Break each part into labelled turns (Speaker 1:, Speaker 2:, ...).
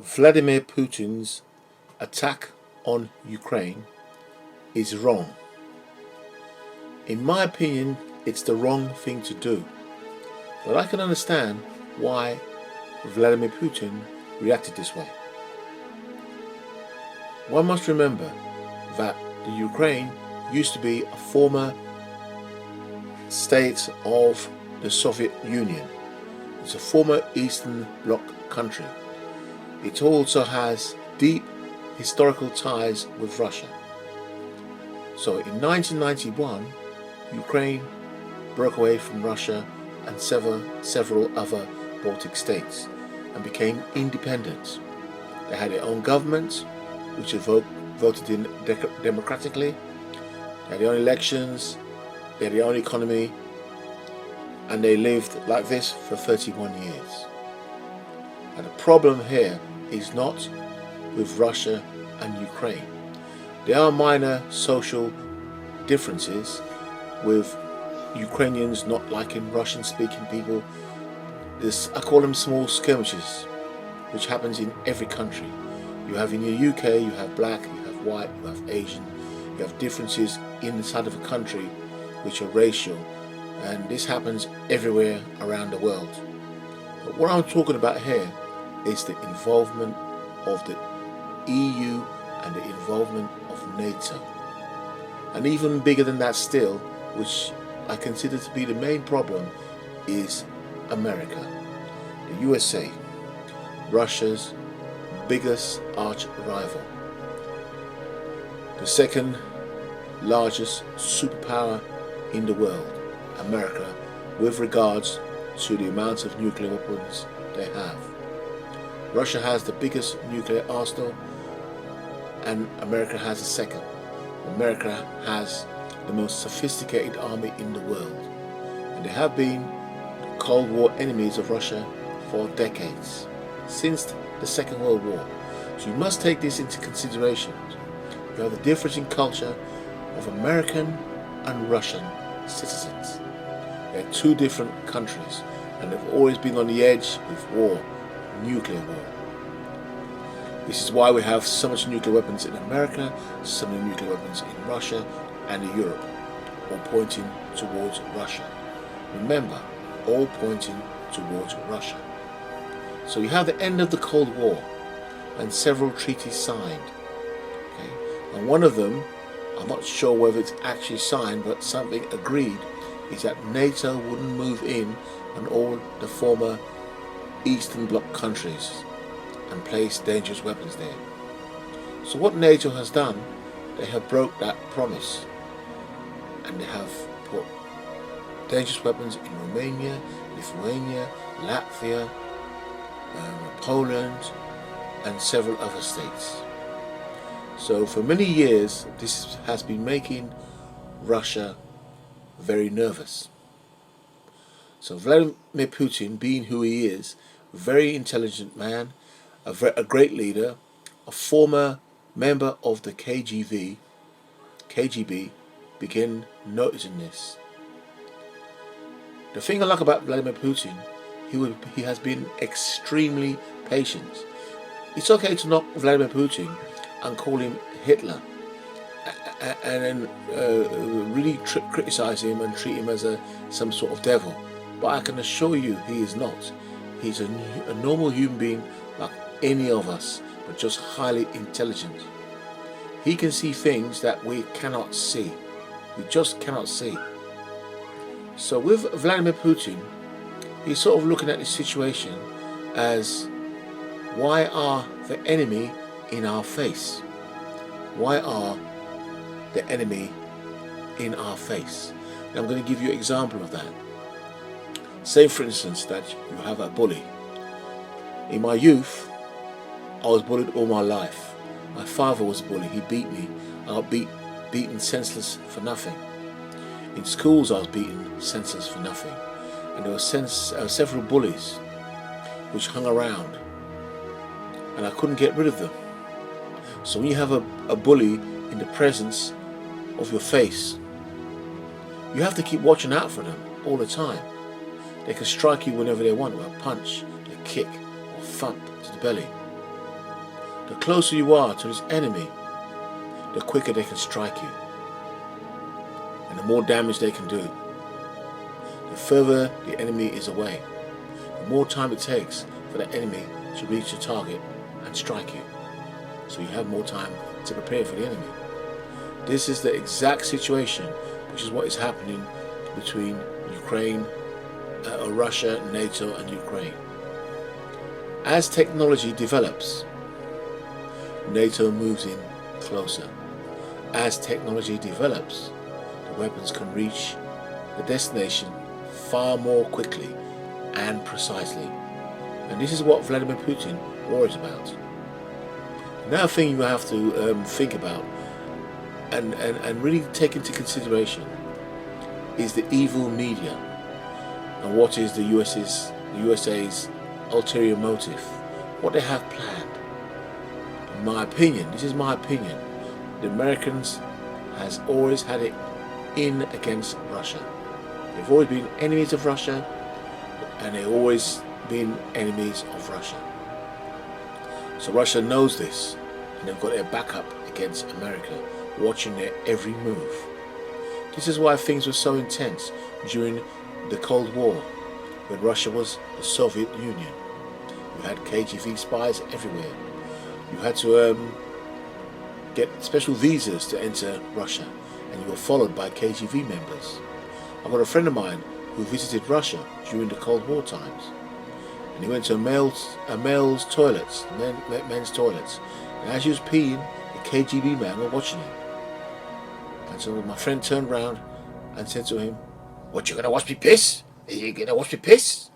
Speaker 1: Vladimir Putin's attack on Ukraine is wrong. In my opinion, it's the wrong thing to do. But I can understand why Vladimir Putin reacted this way. One must remember that the Ukraine used to be a former state of the Soviet Union. It's a former Eastern Bloc country. It also has deep historical ties with Russia. So in 1991, Ukraine broke away from Russia and several other Baltic states and became independent. They had their own government, which was voted in democratically. They had their own elections, they had their own economy, and they lived like this for 31 years. And the problem here is not with Russia and Ukraine. There are minor social differences with Ukrainians not liking Russian-speaking people. I call them small skirmishes, which happens in every country. You have in the UK, you have black, you have white, you have Asian, you have differences inside of a country which are racial, and this happens everywhere around the world. But what I'm talking about here is the involvement of the EU and the involvement of NATO. And even bigger than that still, which I consider to be the main problem, is America, the USA, Russia's biggest arch rival, the second largest superpower in the world, America, with regards to the amount of nuclear weapons they have. Russia has the biggest nuclear arsenal, and America has the second. America has the most sophisticated army in the world, and they have been the Cold War enemies of Russia for decades, since the Second World War. So you must take this into consideration. You have the difference in culture of American and Russian citizens. They're two different countries, and they've always been on the edge with war, nuclear war. This is why we have so much nuclear weapons in America, so many nuclear weapons in Russia and in Europe, all pointing towards Russia. Remember, all pointing towards Russia. So you have the end of the Cold War and several treaties signed. Okay? And one of them, I'm not sure whether it's actually signed, but something agreed, is that NATO wouldn't move in on all the former Eastern Bloc countries and place dangerous weapons there. So what NATO has done, they have broke that promise, and they have put dangerous weapons in Romania, Lithuania, Latvia, Poland, and several other states. So for many years this has been making Russia very nervous. So Vladimir Putin, being who he is, a very intelligent man, a great leader, a former member of the KGB, began noticing this. The thing I like about Vladimir Putin, he has been extremely patient. It's okay to knock Vladimir Putin and call him Hitler, and then really criticize him and treat him as some sort of devil. But I can assure you he is not. He's a normal human being like any of us, but just highly intelligent. He can see things that we cannot see. We just cannot see. So with Vladimir Putin, he's sort of looking at this situation as, why are the enemy in our face? Why are the enemy in our face? And I'm going to give you an example of that. Say for instance that you have a bully. In my youth, I was bullied all my life. My father was a bully. He beat me. I got beaten senseless for nothing. In schools I was beaten senseless for nothing. And there were several bullies which hung around, and I couldn't get rid of them. So when you have a bully in the presence of your face, you have to keep watching out for them all the time. They can strike you whenever they want with a punch, a kick, or thump to the belly. The closer you are to this enemy, the quicker they can strike you, and the more damage they can do. The further the enemy is away, the more time it takes for the enemy to reach the target and strike you. So you have more time to prepare for the enemy. This is the exact situation, which is what is happening between Ukraine, Russia, NATO and Ukraine. As technology develops, NATO moves in closer. As technology develops, the weapons can reach the destination far more quickly and precisely. And this is what Vladimir Putin worries about. Another thing you have to think about and really take into consideration is the evil media and what is the USA's ulterior motive, what they have planned. In my opinion, this is my opinion, the Americans has always had it in against Russia. They've always been enemies of Russia, and they've always been enemies of Russia. So Russia knows this, and they've got their backup against America, watching their every move. This is why things were so intense during the Cold War, when Russia was the Soviet Union. You had KGB spies everywhere. You had to get special visas to enter Russia, and you were followed by KGB members. I've got a friend of mine who visited Russia during the Cold War times, and he went to men's toilets, and as he was peeing, the KGB man were watching him. And so my friend turned round and said to him, "What, you gonna watch me piss? Are you gonna watch me piss?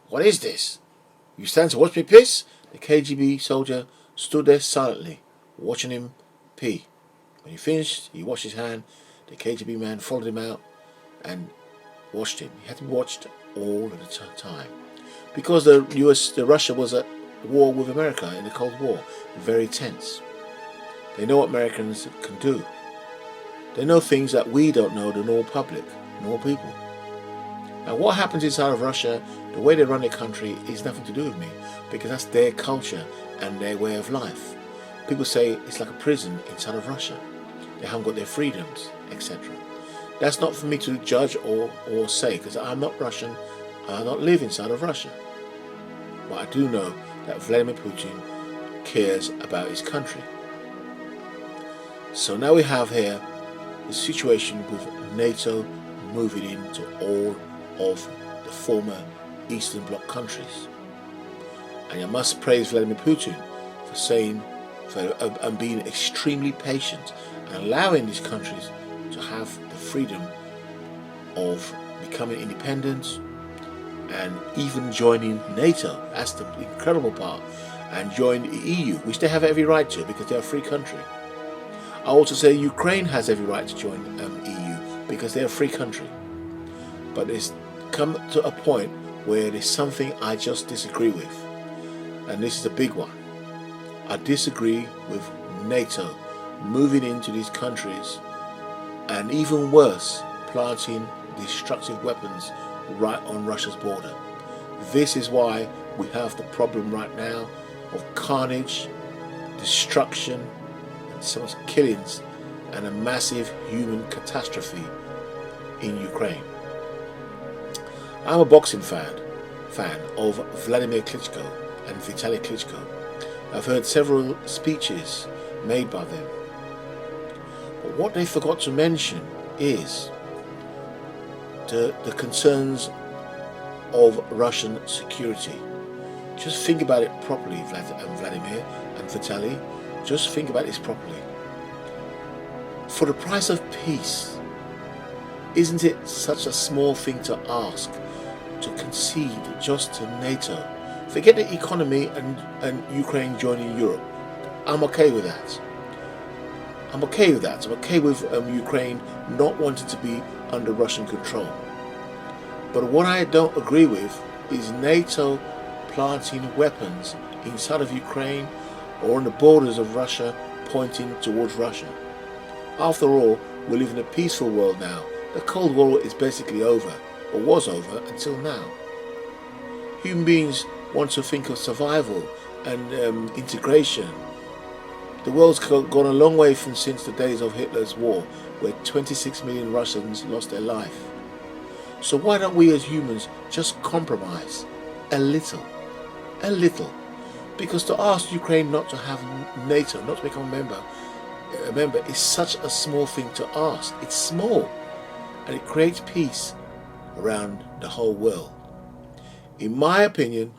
Speaker 1: What is this? You stand to watch me piss?" The KGB soldier stood there silently, watching him pee. When he finished, he washed his hand. The KGB man followed him out and watched him. He had to be watched all of the time, because Russia was at war with America in the Cold War, very tense. They know what Americans can do. They know things that we don't know, the normal public, normal people. Now what happens inside of Russia, the way they run their country, is nothing to do with me, because that's their culture and their way of life. People say it's like a prison inside of Russia. They haven't got their freedoms, etc. That's not for me to judge or say, because I'm not Russian, I do not live inside of Russia. But I do know that Vladimir Putin cares about his country. So now we have here the situation with NATO moving into all of the former Eastern Bloc countries. And I must praise Vladimir Putin for saying and being extremely patient and allowing these countries to have the freedom of becoming independent and even joining NATO. That's the incredible part. And join the EU, which they have every right to because they're a free country. I also say Ukraine has every right to join EU because they're a free country. But it's come to a point where there's something I just disagree with. And this is a big one. I disagree with NATO moving into these countries and even worse, planting destructive weapons right on Russia's border. This is why we have the problem right now of carnage, destruction, and so much killings and a massive human catastrophe in Ukraine. I'm a boxing fan of Vladimir Klitschko and Vitaly Klitschko. I've heard several speeches made by them. But what they forgot to mention is the concerns of Russian security. Just think about it properly, Vladimir and Vitaly. Just think about this properly. For the price of peace, isn't it such a small thing to ask to concede just to NATO? Forget the economy and Ukraine joining Europe. I'm okay with that. I'm okay with that. I'm okay with Ukraine not wanting to be under Russian control. But what I don't agree with is NATO planting weapons inside of Ukraine or on the borders of Russia, pointing towards Russia. After all, we live in a peaceful world now. The Cold War is basically over, or was over until now. Human beings want to think of survival and integration The world's gone a long way from since the days of Hitler's war, where 26 million Russians lost their life. So why don't we as humans just compromise a little? A little. Because to ask Ukraine not to have NATO, not to become a member is such a small thing to ask. It's small. And it creates peace around the whole world. In my opinion,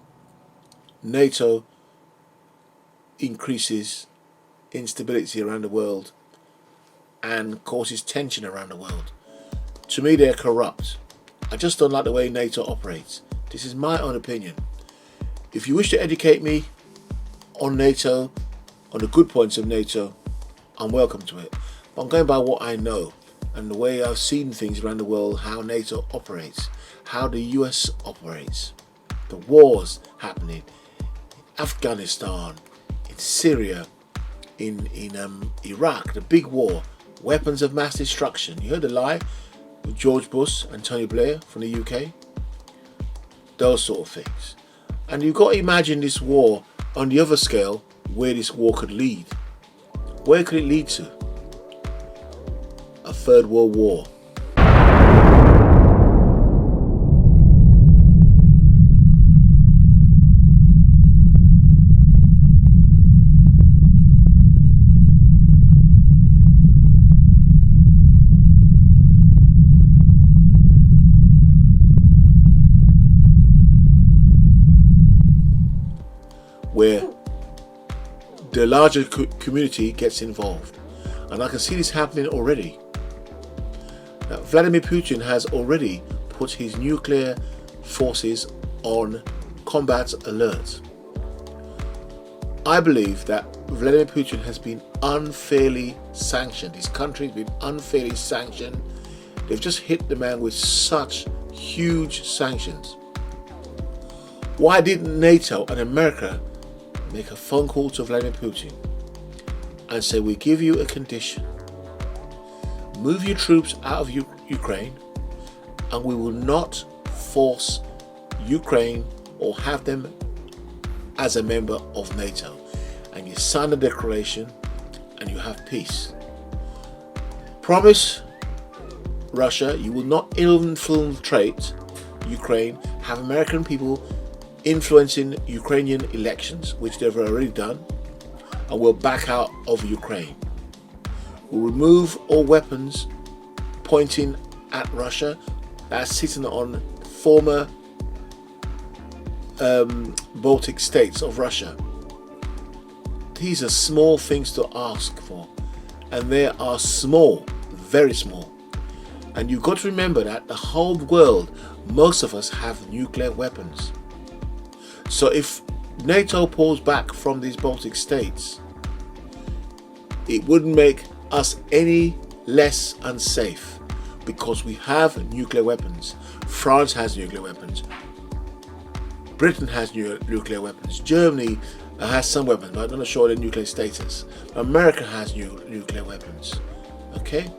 Speaker 1: NATO increases instability around the world and causes tension around the world. To me, they're corrupt. I just don't like the way NATO operates. This is my own opinion. If you wish to educate me on NATO, on the good points of NATO, I'm welcome to it. But I'm going by what I know and the way I've seen things around the world, how NATO operates, how the US operates, the wars happening in Afghanistan, in Syria, in Iraq, the big war, weapons of mass destruction. You heard the lie with George Bush and Tony Blair from the UK? Those sort of things. And you've got to imagine this war on the other scale, where this war could lead. Where could it lead to? A third world war. Where the larger community gets involved. And I can see this happening already. Now, Vladimir Putin has already put his nuclear forces on combat alert. I believe that Vladimir Putin has been unfairly sanctioned. His country has been unfairly sanctioned. They've just hit the man with such huge sanctions. Why didn't NATO and America make a phone call to Vladimir Putin and say, we give you a condition. Move your troops out of Ukraine and we will not force Ukraine or have them as a member of NATO. And you sign the declaration and you have peace. Promise Russia you will not infiltrate Ukraine, have American people influencing Ukrainian elections, which they've already done, and will back out of Ukraine. We'll remove all weapons pointing at Russia that's sitting on former Baltic states of Russia. These are small things to ask for, and they are small, very small. And you've got to remember that the whole world, most of us have nuclear weapons. So if NATO pulls back from these Baltic states, it wouldn't make us any less unsafe because we have nuclear weapons. France has nuclear weapons. Britain has nuclear weapons. Germany has some weapons, but I'm not sure their nuclear status. America has nuclear weapons. Okay?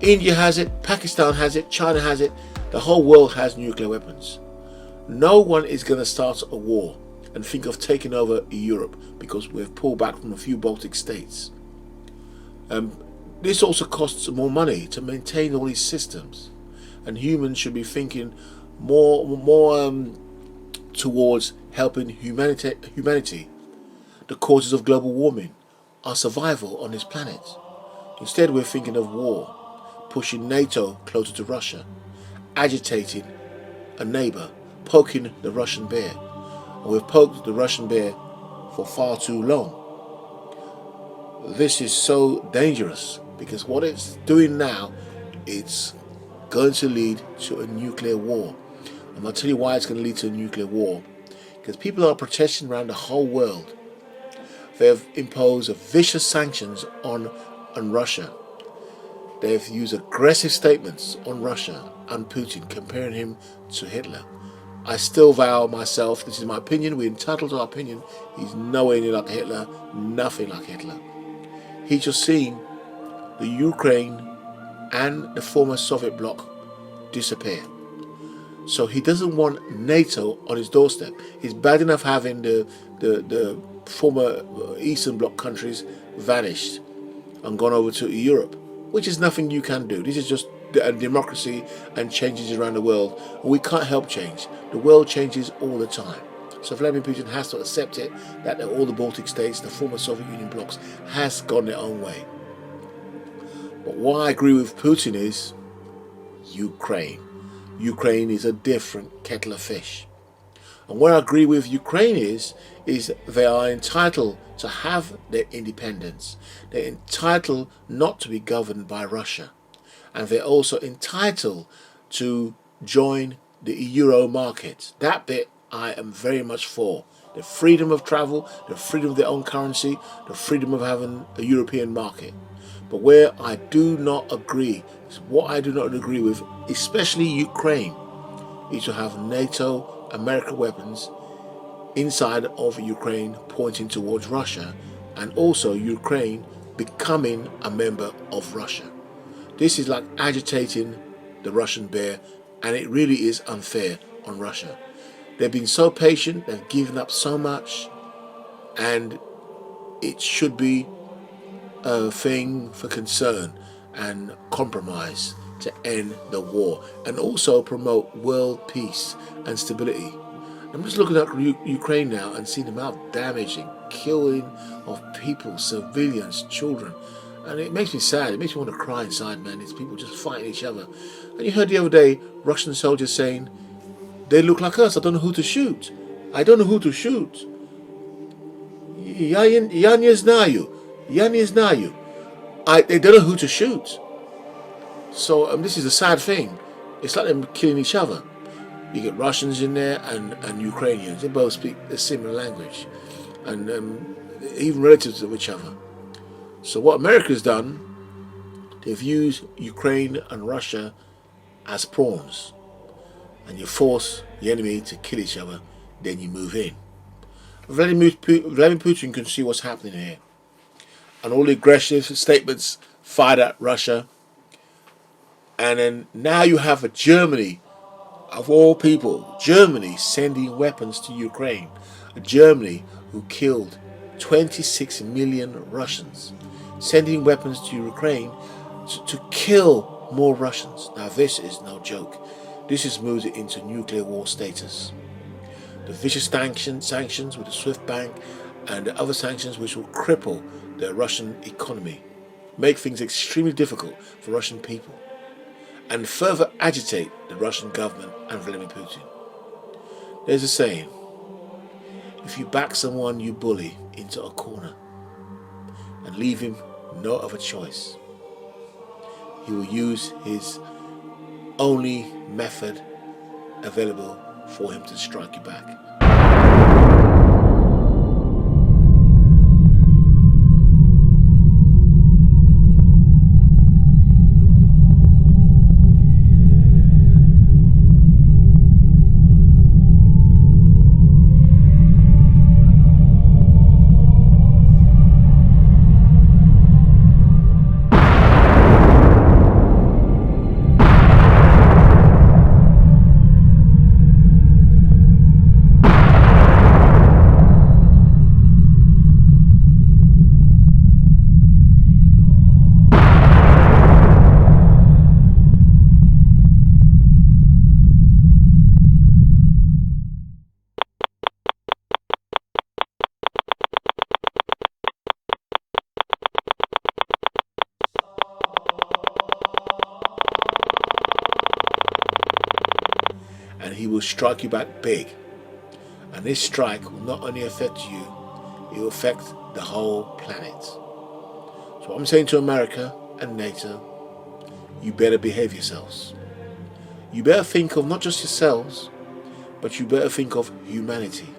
Speaker 1: India has it, Pakistan has it, China has it. The whole world has nuclear weapons. No one is going to start a war and think of taking over Europe because we've pulled back from a few Baltic states. This also costs more money to maintain all these systems, and humans should be thinking more towards helping humanity, the causes of global warming, our survival on this planet. Instead, we're thinking of war, pushing NATO closer to Russia, agitating a neighbour, poking the Russian bear. And we've poked the Russian bear for far too long. This is so dangerous because what it's doing now, it's going to lead to a nuclear war. And I'll tell you why it's going to lead to a nuclear war. Because people are protesting around the whole world. They have imposed vicious sanctions on Russia. They have used aggressive statements on Russia and Putin, comparing him to Hitler. I still vow myself, this is my opinion, we're entitled to our opinion, he's nowhere near like Hitler, nothing like Hitler. He's just seen the Ukraine and the former Soviet bloc disappear. So he doesn't want NATO on his doorstep. It's bad enough having the former Eastern Bloc countries vanished and gone over to Europe, which is nothing you can do. This is just a democracy and changes around the world. We can't help change. The world changes all the time. So Vladimir Putin has to accept it, that all the Baltic states, the former Soviet Union blocs, has gone their own way. But what I agree with Putin is Ukraine. Ukraine is a different kettle of fish. And what I agree with Ukraine is they are entitled to have their independence. They're entitled not to be governed by Russia. And they're also entitled to join the Euro market. That bit I am very much for. The freedom of travel, the freedom of their own currency, the freedom of having a European market. But where I do not agree, what I do not agree with, especially Ukraine, is to have NATO, American weapons inside of Ukraine pointing towards Russia, and also Ukraine becoming a member of Russia. This is like agitating the Russian bear, and it really is unfair on Russia. They've been so patient, they've given up so much, and it should be a thing for concern and compromise to end the war and also promote world peace and stability. I'm just looking at Ukraine now and seeing the amount of damage and killing of people, civilians, children, and it makes me sad. It makes me want to cry inside, man. It's people just fighting each other. And you heard the other day Russian soldiers saying, they look like us, I don't know who to shoot. I don't know who to shoot. Я не знаю. They don't know who to shoot. So this is a sad thing. It's like them killing each other. You get Russians in there and Ukrainians. They both speak a similar language. And even relatives of each other. So what America's done, they've used Ukraine and Russia as pawns. And you force the enemy to kill each other, then you move in. Vladimir Putin can see what's happening here. And all the aggressive statements fired at Russia. And then now you have a Germany, of all people, Germany sending weapons to Ukraine. A Germany who killed 26 million Russians. Sending weapons to Ukraine to kill more Russians. Now this is no joke. This has moved it into nuclear war status. The vicious sanctions with the SWIFT bank and the other sanctions which will cripple the Russian economy, make things extremely difficult for Russian people, and further agitate the Russian government and Vladimir Putin. There's a saying, if you back someone you bully into a corner and leave him no other choice, he will use his only method available for him to strike you back. And he will strike you back big. And this strike will not only affect you, it will affect the whole planet. So what I'm saying to America and NATO, you better behave yourselves. You better think of not just yourselves, but you better think of humanity.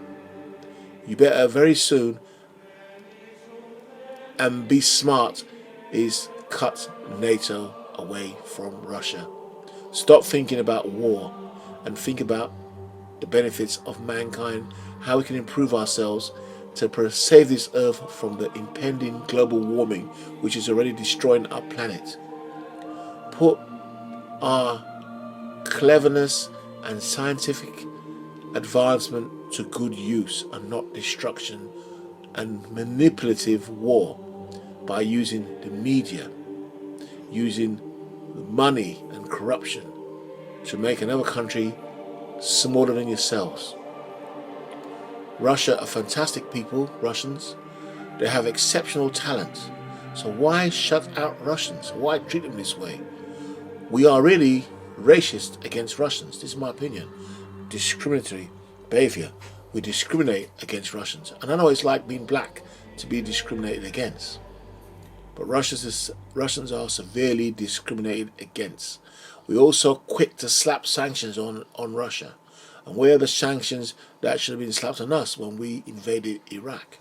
Speaker 1: You better very soon, and be smart, is cut NATO away from Russia. Stop thinking about war and think about the benefits of mankind, how we can improve ourselves to save this earth from the impending global warming which is already destroying our planet. Put our cleverness and scientific advancement to good use and not destruction and manipulative war by using the media, using money and corruption to make another country smaller than yourselves. Russia are fantastic people, Russians. They have exceptional talent. So why shut out Russians? Why treat them this way? We are really racist against Russians. This is my opinion. Discriminatory behavior. We discriminate against Russians. And I know it's like being black to be discriminated against. But Russians are severely discriminated against. We're also quick to slap sanctions on Russia. And where are the sanctions that should have been slapped on us when we invaded Iraq?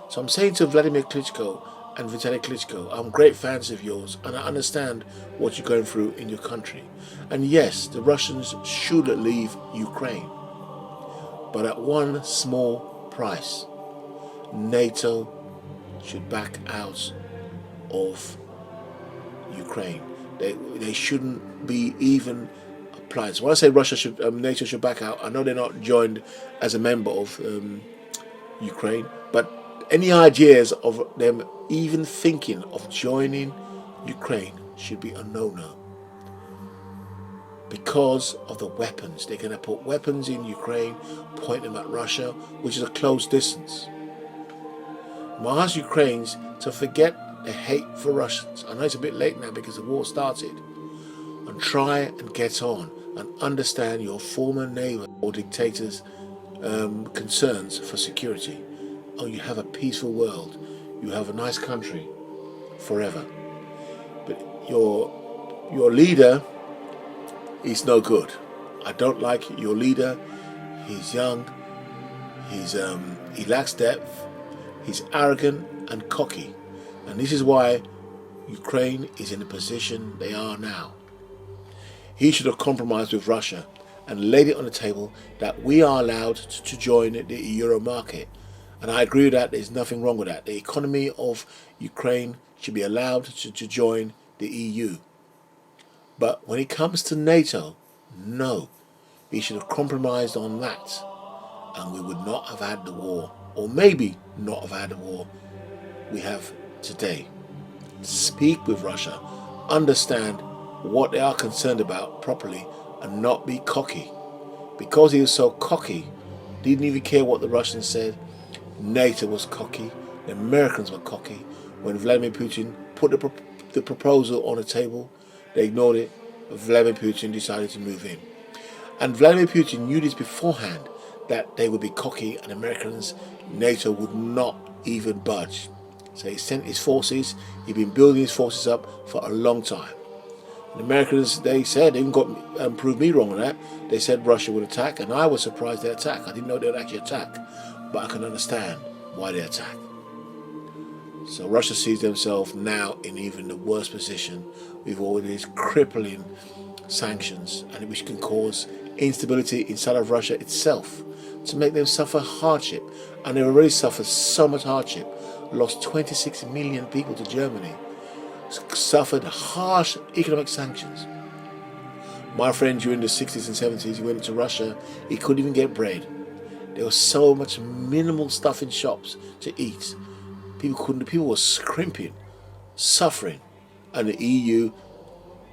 Speaker 1: So I'm saying to Vladimir Klitschko and Vitaly Klitschko, I'm great fans of yours and I understand what you're going through in your country. And yes, the Russians should leave Ukraine. But at one small price. NATO should back out of Ukraine. They shouldn't be even applied. So when I say NATO should back out, I know they're not joined as a member of Ukraine, but any ideas of them even thinking of joining Ukraine should be a no-no. Because of the weapons. They're going to put weapons in Ukraine, point them at Russia, which is a close distance. I ask Ukrainians to forget the hate for Russians. I know it's a bit late now because the war started. And try and get on and understand your former neighbor or dictator's concerns for security. Oh, you have a peaceful world. You have a nice country forever. But your leader is no good. I don't like your leader. He's young. He lacks depth. He's arrogant and cocky. And this is why Ukraine is in the position they are now. He should have compromised with Russia and laid it on the table that we are allowed to join the Euro market. And I agree with that. There's nothing wrong with that. The economy of Ukraine should be allowed to join the EU. But when it comes to NATO, no. He should have compromised on that. And we would not have had the war. Or maybe not have had the war we have today. Speak with Russia. Understand what they are concerned about properly and not be cocky. Because he was so cocky, didn't even care what the Russians said. NATO was cocky. The Americans were cocky. When Vladimir Putin put the proposal on the table, they ignored it. Vladimir Putin decided to move in. And Vladimir Putin knew this beforehand, that they would be cocky and Americans, NATO would not even budge. So he sent his forces. He'd been building his forces up for a long time. The Americans, they said, they even got proved me wrong on that. They said Russia would attack, and I was surprised they attacked. I didn't know they would actually attack, but I can understand why they attacked. So Russia sees themselves now in even the worse position with all these crippling sanctions, and which can cause instability inside of Russia itself, to make them suffer hardship. And they've already suffered so much hardship. Lost 26 million people to Germany. Suffered harsh economic sanctions. My friend during the 60s and 70s, he went to Russia, he couldn't even get bread. There was so much minimal stuff in shops to eat. People were scrimping, suffering. And the EU,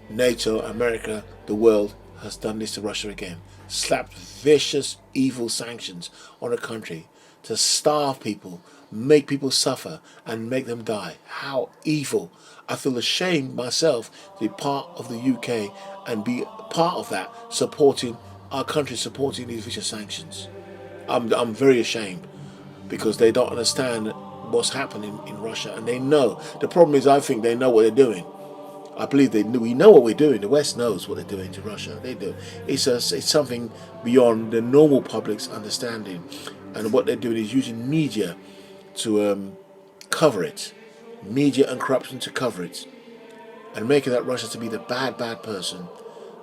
Speaker 1: NATO, America, the world has done this to Russia again. Slapped vicious, evil sanctions on a country to starve people, make people suffer, and make them die. How evil. I feel ashamed myself to be part of the UK and be part of that, supporting our country, supporting these vicious sanctions. I'm very ashamed because they don't understand what's happening in Russia, and they know. The problem is, I think they know what they're doing. I believe we know what we're doing. The West knows what they're doing to Russia. They do. It's something beyond the normal public's understanding, and what they're doing is using media to cover it, media and corruption to cover it, and making that Russia to be the bad person.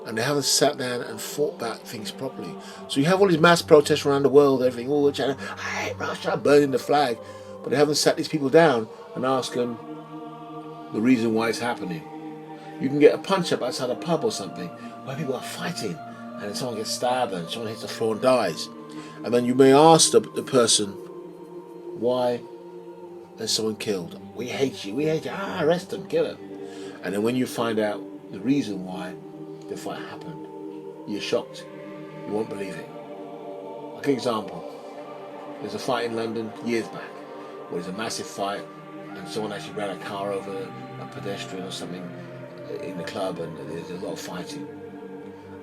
Speaker 1: And they haven't sat down and fought back things properly. So you have all these mass protests around the world, everything, all the China, I hate Russia, burning the flag, but they haven't sat these people down and asked them the reason why it's happening. You can get a punch-up outside a pub or something where people are fighting and then someone gets stabbed and someone hits the floor and dies. And then you may ask the person, Why is someone killed? We hate you. We hate you. Arrest them. Kill them. And then when you find out the reason why the fight happened, you're shocked. You won't believe it. Like an example, there's a fight in London years back where there's a massive fight and someone actually ran a car over a pedestrian or something in the club, and there's a lot of fighting.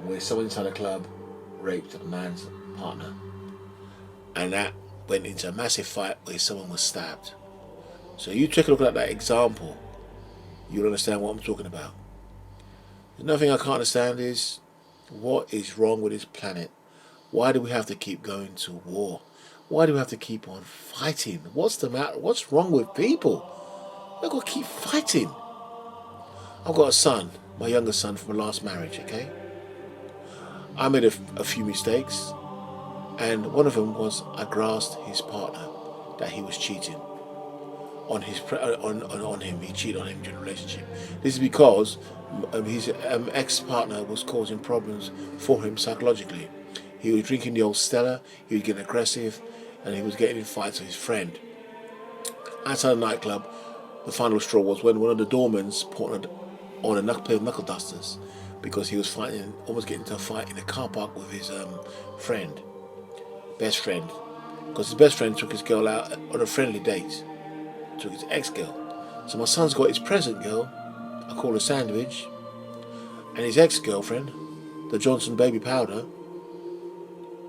Speaker 1: Where someone inside the club raped a man's partner. And that went into a massive fight where someone was stabbed. So you take a look at that example, you'll understand what I'm talking about. Another thing I can't understand is, what is wrong with this planet? Why do we have to keep going to war? Why do we have to keep on fighting? What's the matter? What's wrong with people? We've got to keep fighting. I've got a son, my youngest son from my last marriage, okay? I made a few mistakes, and one of them was I grasped his partner, that he was cheating on him. He cheated on him during the relationship. This is because his ex-partner was causing problems for him psychologically. He was drinking the old Stella, he was getting aggressive, and he was getting in fights with his friend. Outside the nightclub, the final straw was when one of the doormans put on a pair of knuckle dusters because he was fighting, almost getting into a fight in a car park with his best friend. Because his best friend took his girl out on a friendly date, took his ex-girl. So my son's got his present girl, I call her Sandwich, and his ex-girlfriend, the Johnson baby powder,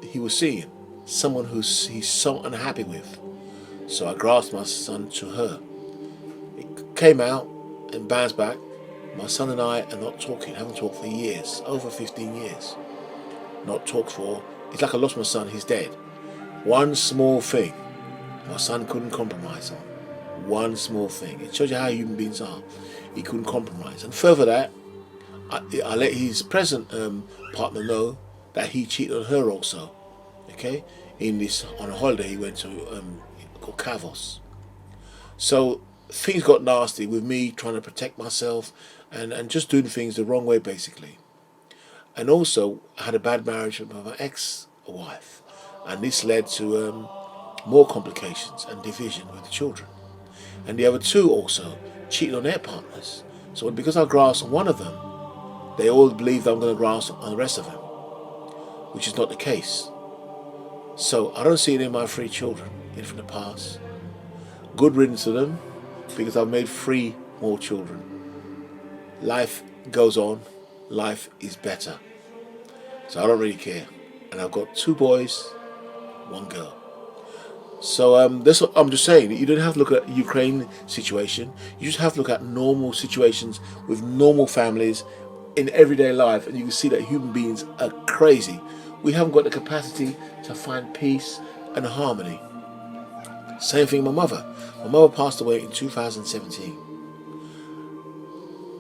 Speaker 1: he was seeing someone he's so unhappy with. So I grasped my son to her. It came out and bounced back. My son and I are not talking, haven't talked for years, over 15 years. Not talked for, it's like I lost my son, he's dead. One small thing, my son couldn't compromise on. One small thing. It shows you how human beings are. He couldn't compromise. And further that, I let his present partner know that he cheated on her also. Okay? On a holiday he went to called Kavos. So things got nasty with me trying to protect myself and just doing things the wrong way basically. And also I had a bad marriage with my ex-wife, and this led to more complications and division with the children. And the other two also cheated on their partners. So because I grasped one of them, they all believe that I'm going to grasp on the rest of them, which is not the case. So I don't see it in my 3 children from the past. Good riddance to them, because I've made 3 more children. Life goes on. Life is better. So I don't really care. And I've got 2 boys, 1 girl. So that's what I'm just saying. You don't have to look at Ukraine situation. You just have to look at normal situations with normal families in everyday life, and you can see that human beings are crazy. We haven't got the capacity to find peace and harmony. Same thing with my mother. My mother passed away in 2017.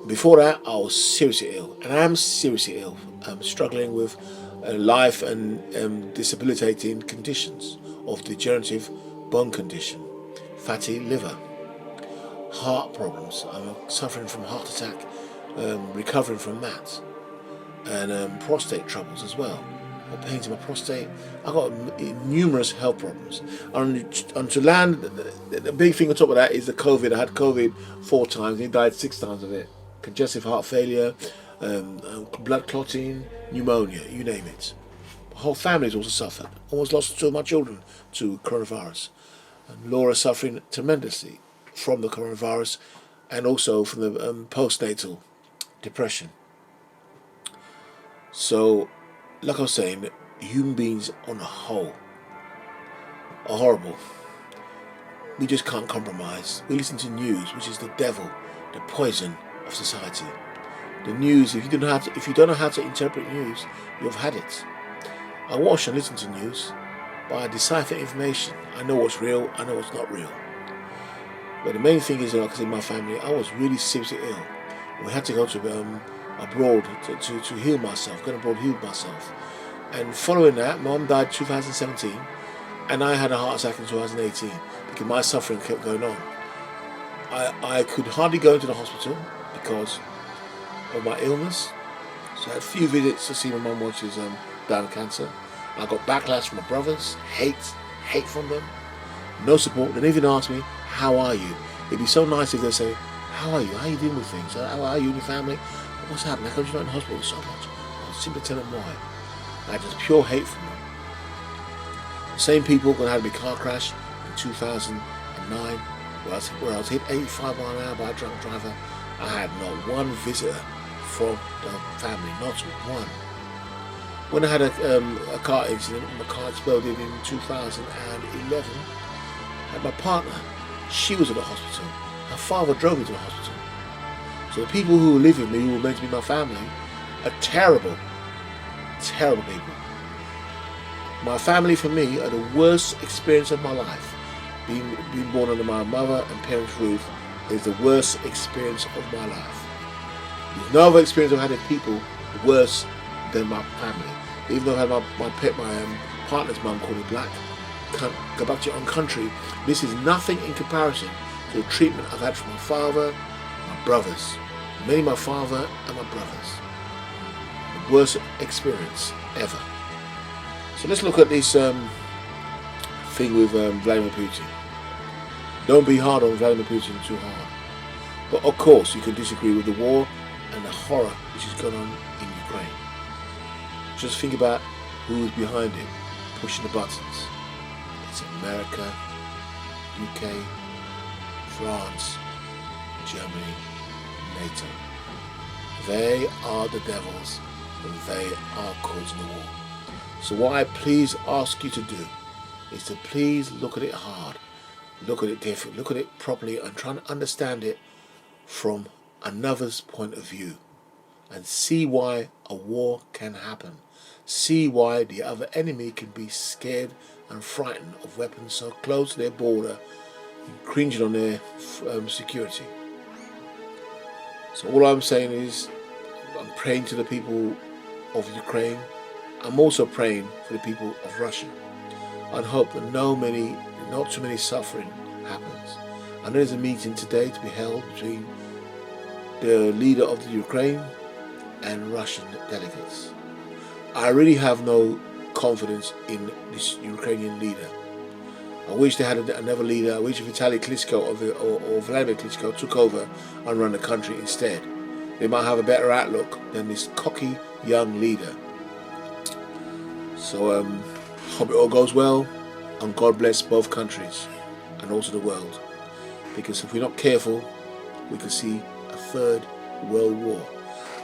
Speaker 1: Before that, I was seriously ill, and I am seriously ill. I'm struggling with life and debilitating conditions of degenerative bone condition, fatty liver, heart problems. I'm suffering from heart attack, recovering from that, and prostate troubles as well. I've got pains in my prostate. I've got numerous health problems. And to land, the big thing on top of that is the COVID. I had COVID 4 times, and he died 6 times of it. Congestive heart failure, blood clotting, pneumonia, you name it. My whole family's also suffered. Almost lost 2 of my children to coronavirus. And Laura suffering tremendously from the coronavirus and also from the postnatal depression. So, like I was saying, human beings on the whole are horrible. We just can't compromise. We listen to news, which is the devil, the poison of society. The news, if you don't know how to interpret news, you've had it. I watch and listen to news, but I decipher information. I know what's real, I know what's not real. But the main thing is, like I said, in my family, I was really seriously ill. We had to go to abroad to heal myself. Going abroad, healed myself. And following that, Mum died 2017, and I had a heart attack in 2018 because my suffering kept going on. I could hardly go into the hospital because of my illness. So I had a few visits to see my mum when she was down with cancer. I got backlash from my brothers, hate from them. No support. They don't even ask me, how are you? It'd be so nice if they say, how are you? How are you dealing with things? How are you and your family? What's happening? How come you're not in hospital so much? I'll simply tell them why. I had just pure hate from them. The same people going to have a car crash in 2009 where I was hit 85 miles an hour by a drunk driver. I had not one visitor from the family, not one. When I had a car accident, my car exploded in 2011, I had my partner. She was at the hospital. Her father drove me to the hospital. So the people who live with me, who were meant to be my family, are terrible, terrible people. My family, for me, are the worst experience of my life. Being born under my mother and parents' roof is the worst experience of my life. There's no other experience I've had with people worse than my family. Even though I had my partner's mum called me black, go back to your own country. This is nothing in comparison to the treatment I've had from my father, my brothers, mainly my father and my brothers. The worst experience ever. So let's look at this thing with Vladimir Putin. Don't be hard on Vladimir Putin too hard. But of course you can disagree with the war and the horror which is going on in Ukraine. Just think about who's behind it, pushing the buttons. It's America, UK, France, Germany, NATO. They are the devils and they are causing the war. So what I please ask you to do is to please look at it hard, look at it different, look at it properly and try and understand it from another's point of view and see why a war can happen. See why the other enemy can be scared and frightened of weapons so close to their border, cringing on their security. So all I'm saying is I'm praying to the people of Ukraine. I'm also praying for the people of Russia. I hope that not too many suffering happens. I know there's a meeting today to be held between the leader of the Ukraine and Russian delegates. I really have no confidence in this Ukrainian leader. I wish they had another leader. I wish Vitaly Klitschko or Vladimir Klitschko took over and run the country instead. They might have a better outlook than this cocky young leader. So hope it all goes well and God bless both countries and also the world. Because if we're not careful, we could see a third world war.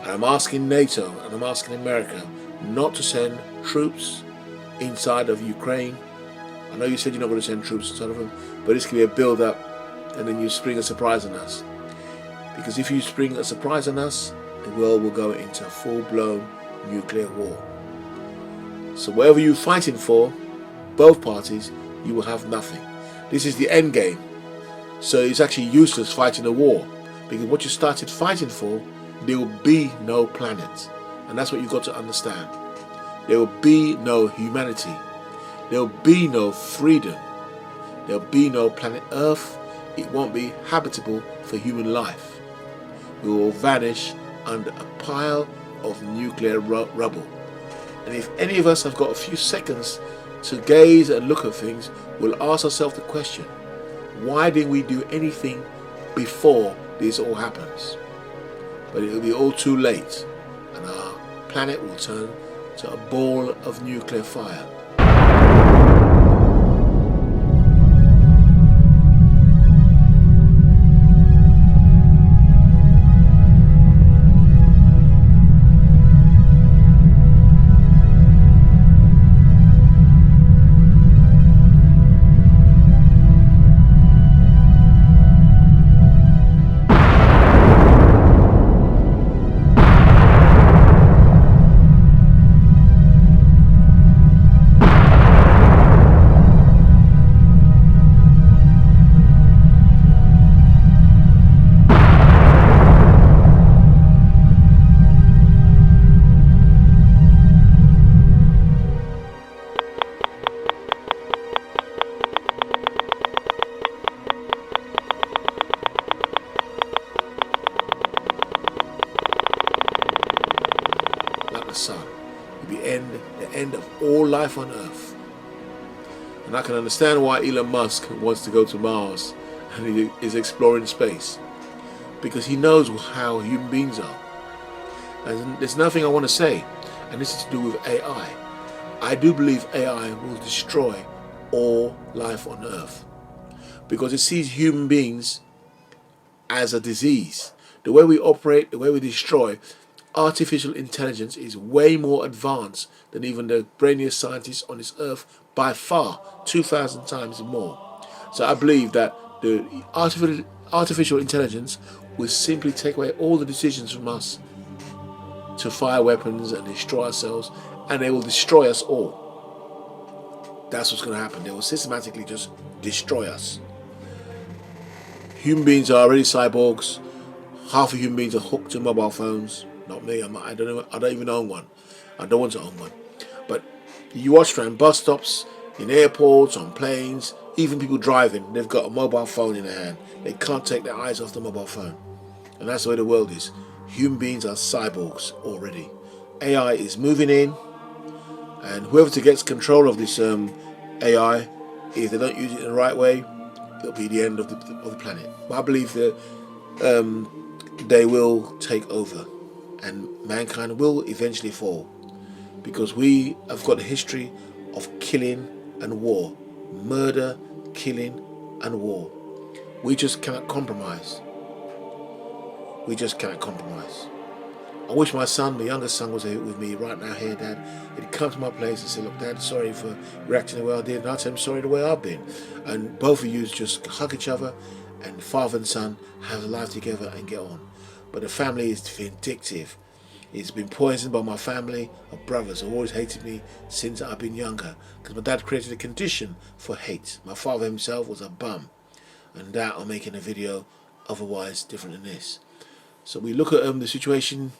Speaker 1: And I'm asking NATO and I'm asking America not to send troops inside of Ukraine. I know you said you're not going to send troops inside of them, but this could be a build-up and then you spring a surprise on us. Because if you spring a surprise on us, the world will go into a full-blown nuclear war. So whatever you're fighting for, both parties, you will have nothing. This is the end game. So it's actually useless fighting a war, because what you started fighting for, there will be no planet. And that's what you've got to understand. There will be no humanity. There will be no freedom. There will be no planet Earth. It won't be habitable for human life. We will vanish under a pile of nuclear rubble. And if any of us have got a few seconds to gaze and look at things, we'll ask ourselves the question, why didn't we do anything before this all happens? But it will be all too late, and our planet will turn to a ball of nuclear fire. Sun. It will be the end of all life on earth. And I can understand why Elon Musk wants to go to Mars and he is exploring space, because he knows how human beings are. And there's nothing I want to say, and this is to do with AI. I do believe AI will destroy all life on Earth, because it sees human beings as a disease. The way we operate, the way we destroy, artificial intelligence is way more advanced than even the brainiest scientists on this earth, by far, 2,000 times more. So I believe that the artificial intelligence will simply take away all the decisions from us to fire weapons and destroy ourselves, and they will destroy us all. That's what's going to happen. They will systematically just destroy us. Human beings are already cyborgs. Half of human beings are hooked to mobile phones. Not me. I don't even own one. I don't want to own one. But you watch around bus stops, in airports, on planes, even people driving, they've got a mobile phone in their hand. They can't take their eyes off the mobile phone. And that's the way the world is. Human beings are cyborgs already. AI is moving in, and whoever gets control of this AI, if they don't use it in the right way, it'll be the end of the planet. But I believe that they will take over, and mankind will eventually fall, because we have got a history of killing and war, murder, killing and war. We just cannot compromise. We just can't compromise. I wish my son, my youngest son, was here with me right now. Here, Dad, he'd come to my place and say, "Look, Dad, sorry for reacting the way I did," and I'd tell him sorry the way I've been. And both of you just hug each other, and father and son have a life together and get on. But the family is vindictive. It's been poisoned by my family of brothers who always hated me since I've been younger, because my dad created a condition for hate. My father himself was a bum, and that I'm making a video otherwise different than this. So we look at the situation.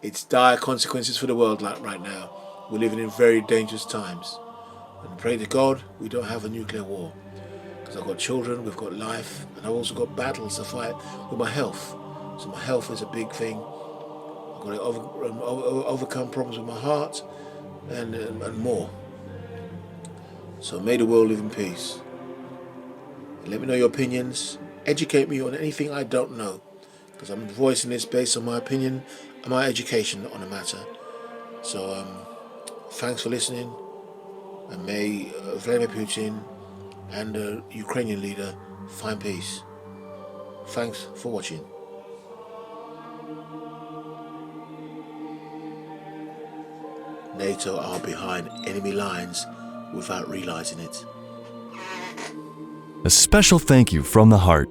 Speaker 1: It's dire consequences for the world right now. We're living in very dangerous times. And pray to God we don't have a nuclear war. Because I've got children, we've got life, and I've also got battles to fight with my health. So my health is a big thing. I've got to overcome problems with my heart and more. So may the world live in peace. And let me know your opinions. Educate me on anything I don't know, because I'm voicing this based on my opinion and my education on the matter. So thanks for listening, and may Vladimir Putin and the Ukrainian leader find peace. Thanks for watching. NATO are behind enemy lines without realizing it.
Speaker 2: A special thank you from the heart